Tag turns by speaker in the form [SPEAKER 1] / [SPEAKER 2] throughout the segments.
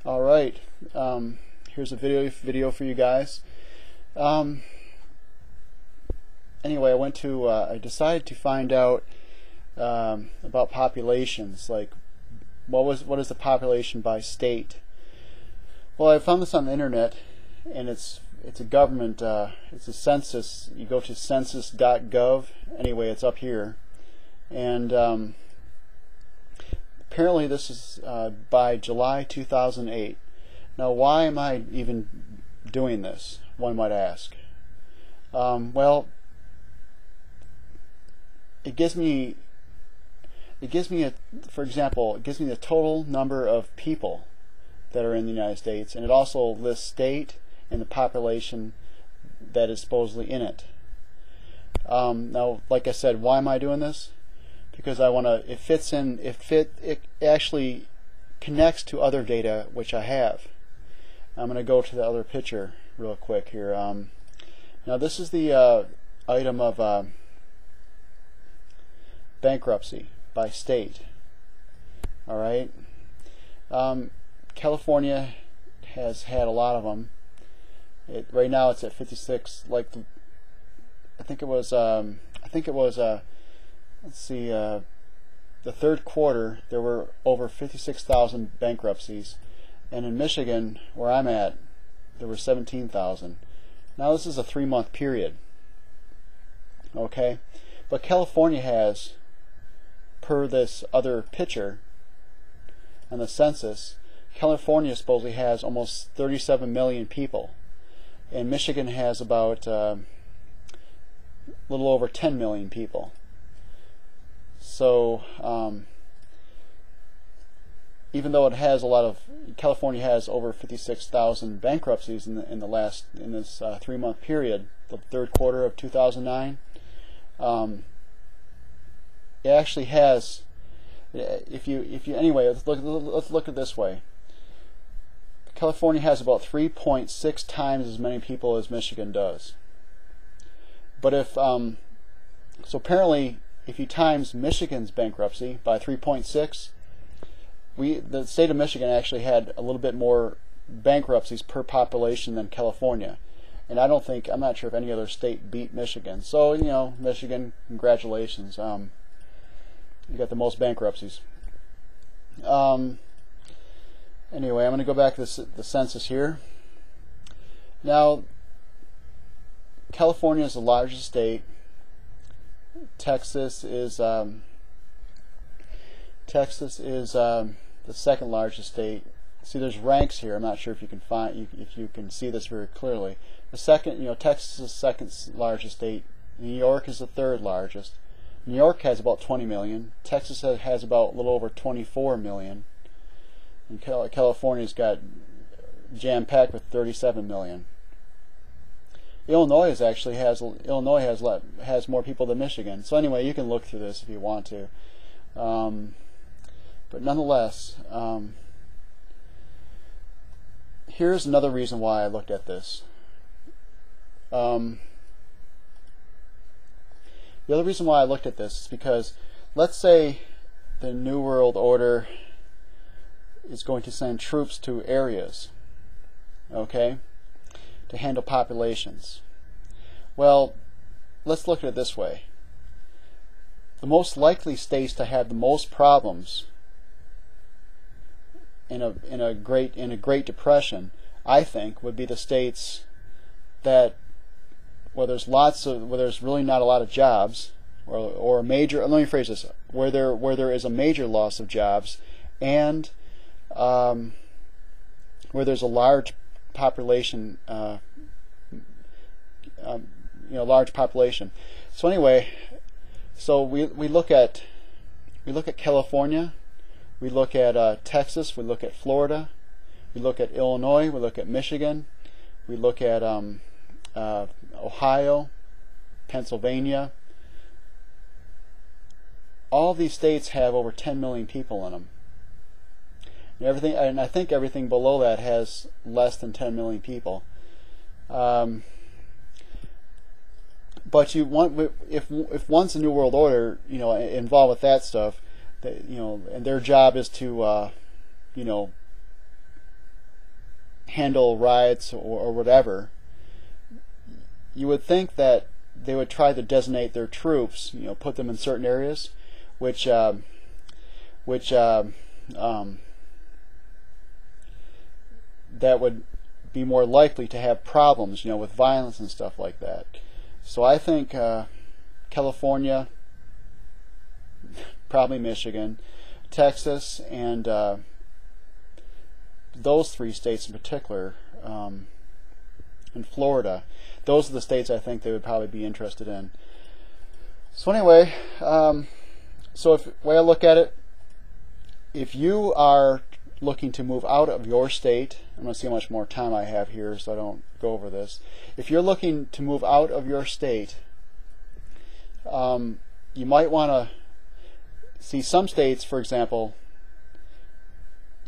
[SPEAKER 1] All right, here's a video for you guys. Anyway, I decided to find out about populations, like what is the population by state. Well, I found this on the internet, and it's a government, it's a census. You go to census.gov. Anyway, it's up here, and apparently this is by July 2008. Now, why am I even doing this, one might ask? Well, it gives me for example, it gives me the total number of people that are in the United States, and it also lists state and the population that is supposedly in it. Now, like I said, why am I doing this? Because I want to. It actually connects to other data which I have. I'm going to go to the other picture real quick here. Now, this is the item of bankruptcy by state. All right. California has had a lot of them. Right now it's at 56. I think it was. Let's see. The third quarter there were over 56,000 bankruptcies, and in Michigan, where I'm at, there were 17,000. Now this is a 3-month period. Okay, but California has, per this other picture and the census, California supposedly has almost 37 million people, and Michigan has about a little over 10 million people. So even though it has California has over 56,000 bankruptcies in this 3-month period, the third quarter of 2009. It actually has. Anyway, let's look at it this way. California has about 3.6 times as many people as Michigan does. But so apparently, if you times Michigan's bankruptcy by 3.6, the state of Michigan actually had a little bit more bankruptcies per population than California. And I'm not sure if any other state beat Michigan. So, Michigan, congratulations. You got the most bankruptcies. Anyway, I'm going to go back to the census here. Now, California is the largest state. Texas is the second largest state. See, there's ranks here. I'm not sure if you can see this very clearly. The second, Texas is the second largest state. New York is the third largest. New York has about 20 million. Texas has about a little over 24 million. And California's got jam-packed with 37 million. Illinois has more people than Michigan. So anyway, you can look through this if you want to. But nonetheless, here's another reason why I looked at this. The other reason why I looked at this is because, let's say the New World Order is going to send troops to areas, okay, to handle populations. Well, let's look at it this way. The most likely states to have the most problems in a Great Depression, I think, would be the states that where there's really not a lot of jobs, or a major. Let me phrase this: where there is a major loss of jobs, and where there's a large population, large population. So anyway, we look at California, we look at Texas, we look at Florida, we look at Illinois, we look at Michigan, we look at Ohio, Pennsylvania. All these states have over 10 million people in them. And I think everything below that has less than 10 million people. But if once a New World Order, involved with that stuff, and their job is to, handle riots or whatever, you would think that they would try to designate their troops, put them in certain areas, which that would be more likely to have problems, with violence and stuff like that. So I think California, probably Michigan, Texas, and those 3 states in particular, and Florida, those are the states I think they would probably be interested in. So anyway, so if the way I look at it, if you are looking to move out of your state, I'm going to see how much more time I have here so I don't go over this. If you're looking to move out of your state, you might want to see some states, for example,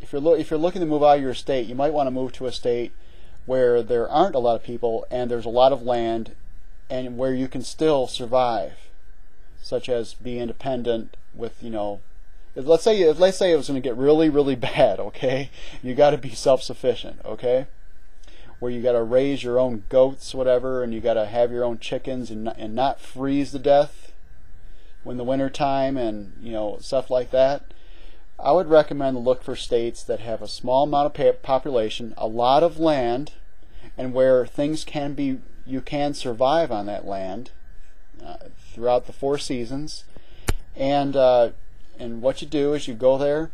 [SPEAKER 1] if you're looking to move out of your state, you might want to move to a state where there aren't a lot of people and there's a lot of land and where you can still survive, such as be independent with, let's say it was going to get really, really bad, okay? You got to be self-sufficient, okay? Where you got to raise your own goats, whatever, and you got to have your own chickens and not freeze to death when the winter time and stuff like that. I would recommend look for states that have a small amount of population, a lot of land, and where things you can survive on that land throughout the 4 seasons. And what you do is you go there,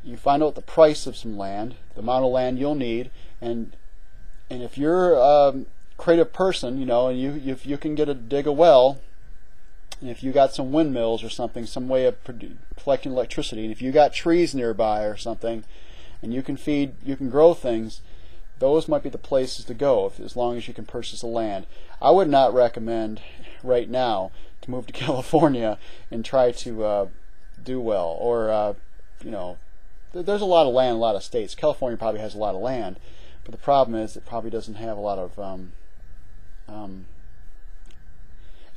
[SPEAKER 1] you find out the price of some land, the amount of land you'll need, and if you're a creative person, and if you can dig a well, and if you got some windmills or something, some way of collecting electricity, and if you got trees nearby or something, and you can grow things, those might be the places to go as long as you can purchase the land. I would not recommend right now to move to California and try to do well, or there's a lot of land in a lot of states. California probably has a lot of land, but the problem is it probably doesn't have a lot of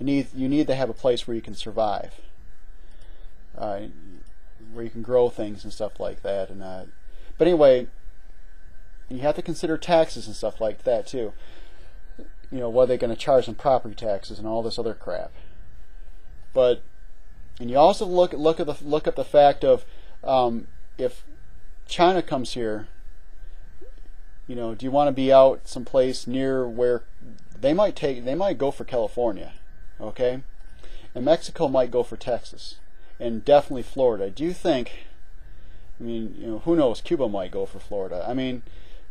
[SPEAKER 1] you need to have a place where you can survive, where you can grow things and stuff like that. And but anyway, you have to consider taxes and stuff like that too. What are they going to charge in property taxes and all this other crap? And you also look up the fact of if China comes here, do you want to be out someplace near where they might go for California, okay? And Mexico might go for Texas, and definitely Florida. Do you think? Who knows? Cuba might go for Florida.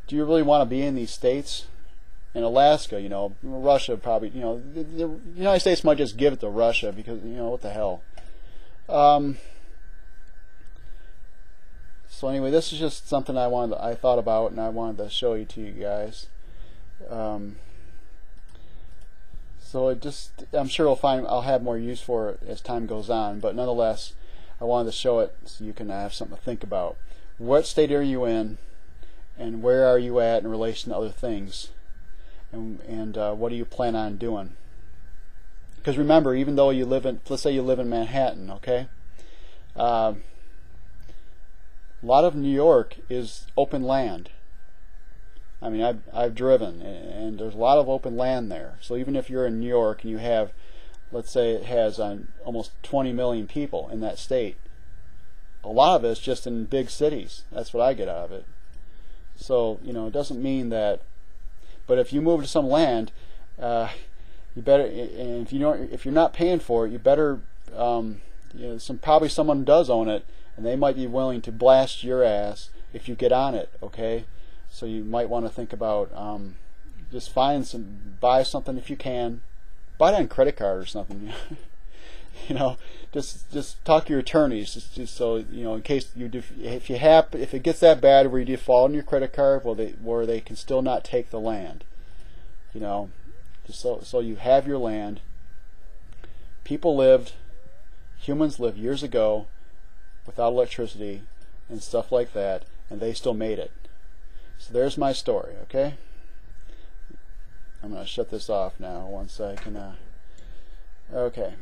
[SPEAKER 1] Do you really want to be in these states? In Alaska, Russia probably, the United States might just give it to Russia because, what the hell. So anyway, this is just something I thought about and I wanted to show you to you guys. So I'm sure I'll have more use for it as time goes on, but nonetheless, I wanted to show it so you can have something to think about. What state are you in, and where are you at in relation to other things, and what do you plan on doing? Because remember, even though let's say you live in Manhattan, okay? A lot of New York is open land. I've driven, and there's a lot of open land there. So even if you're in New York and you have, let's say it has almost 20 million people in that state, a lot of it's just in big cities. That's what I get out of it. So it doesn't mean that. But if you move to some land, you better, and if you're not paying for it, you better, probably someone does own it, and they might be willing to blast your ass if you get on it, okay? So you might want to think about just buy something if you can, buy it on credit card or something. Just talk to your attorneys, just so in case if it gets that bad where you default on your credit card, where they can still not take the land, just so you have your land. Humans lived years ago without electricity and stuff like that, and they still made it. So there's my story, okay? I'm going to shut this off now once I can. Okay.